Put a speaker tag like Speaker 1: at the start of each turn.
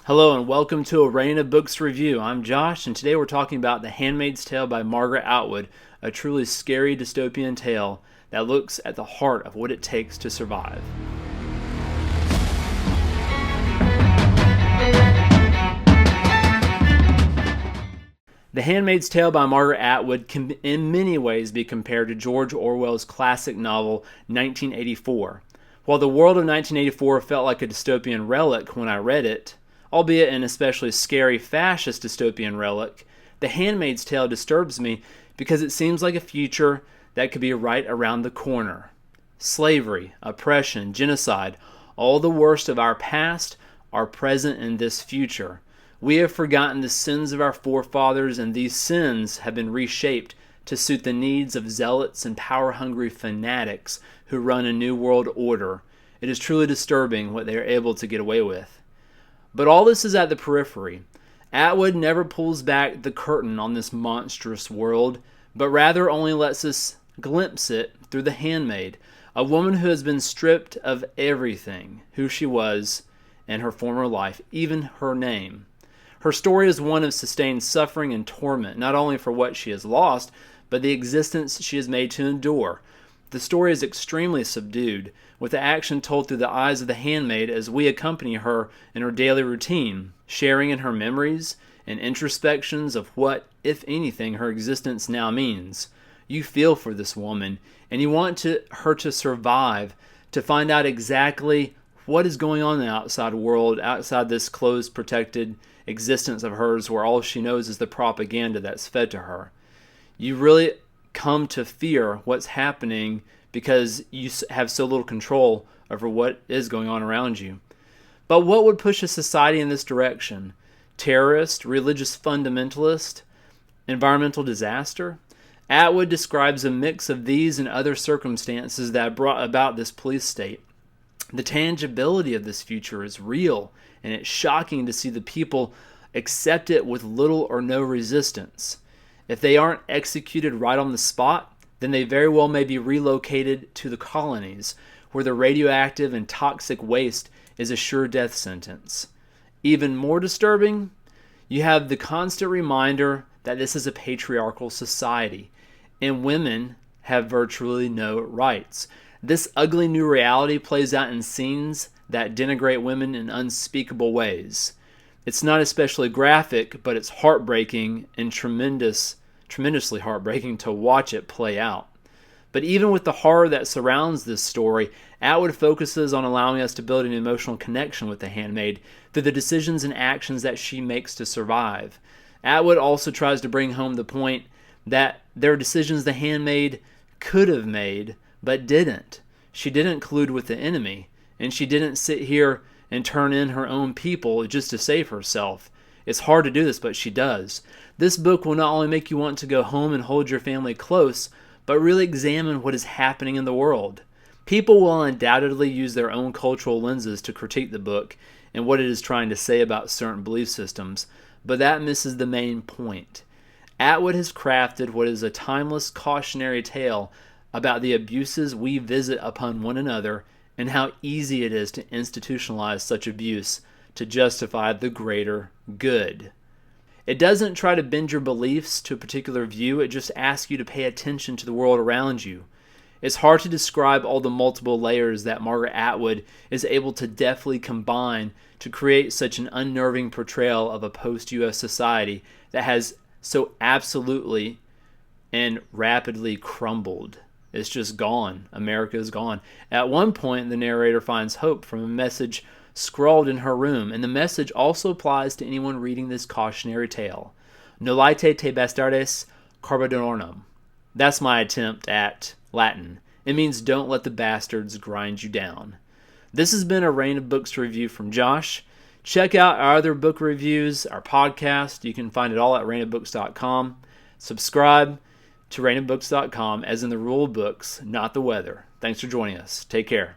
Speaker 1: Hello and welcome to a Rain of Books review. I'm Josh, and today we're talking about The Handmaid's Tale by Margaret Atwood, a truly scary dystopian tale that looks at the heart of what it takes to survive. The Handmaid's Tale by Margaret Atwood can in many ways be compared to George Orwell's classic novel 1984. While the world of 1984 felt like a dystopian relic when I read it, albeit an especially scary fascist dystopian relic, The Handmaid's Tale disturbs me because it seems like a future that could be right around the corner. Slavery, oppression, genocide, all the worst of our past are present in this future. We have forgotten the sins of our forefathers, and these sins have been reshaped to suit the needs of zealots and power-hungry fanatics who run a new world order. It is truly disturbing what they are able to get away with. But all this is at the periphery. Atwood never pulls back the curtain on this monstrous world, but rather only lets us glimpse it through the handmaid, a woman who has been stripped of everything, who she was in her former life, even her name. Her story is one of sustained suffering and torment, not only for what she has lost, but the existence she is made to endure. The story is extremely subdued, with the action told through the eyes of the handmaid as we accompany her in her daily routine, sharing in her memories and introspections of what, if anything, her existence now means. You feel for this woman, and you want her to survive, to find out exactly what is going on in the outside world, outside this closed, protected existence of hers where all she knows is the propaganda that's fed to her. You really come to fear what's happening because you have so little control over what is going on around you. But what would push a society in this direction? Terrorist, religious fundamentalist, environmental disaster? Atwood describes a mix of these and other circumstances that brought about this police state. The tangibility of this future is real, and it's shocking to see the people accept it with little or no resistance. If they aren't executed right on the spot, then they very well may be relocated to the colonies, where the radioactive and toxic waste is a sure death sentence. Even more disturbing, you have the constant reminder that this is a patriarchal society, and women have virtually no rights. This ugly new reality plays out in scenes that denigrate women in unspeakable ways. It's not especially graphic, but it's heartbreaking and tremendously heartbreaking to watch it play out. But even with the horror that surrounds this story, Atwood focuses on allowing us to build an emotional connection with the handmaid through the decisions and actions that she makes to survive. Atwood also tries to bring home the point that there are decisions the handmaid could have made, but didn't. She didn't collude with the enemy, and she didn't sit here and turn in her own people just to save herself. It's hard to do this, but she does. This book will not only make you want to go home and hold your family close, but really examine what is happening in the world. People will undoubtedly use their own cultural lenses to critique the book and what it is trying to say about certain belief systems, but that misses the main point. Atwood has crafted what is a timeless cautionary tale about the abuses we visit upon one another and how easy it is to institutionalize such abuse to justify the greater good. It doesn't try to bend your beliefs to a particular view, it just asks you to pay attention to the world around you. It's hard to describe all the multiple layers that Margaret Atwood is able to deftly combine to create such an unnerving portrayal of a post-US society that has so absolutely and rapidly crumbled. It's just gone. America is gone. At one point, the narrator finds hope from a message scrawled in her room, and the message also applies to anyone reading this cautionary tale. Nolite te bastardes carbonornum. That's my attempt at Latin. It means don't let the bastards grind you down. This has been a Rain of Books review from Josh. Check out our other book reviews, our podcast. You can find it all at rainofbooks.com. Subscribe to rainofbooks.com, as in the rule of books, not the weather. Thanks for joining us. Take care.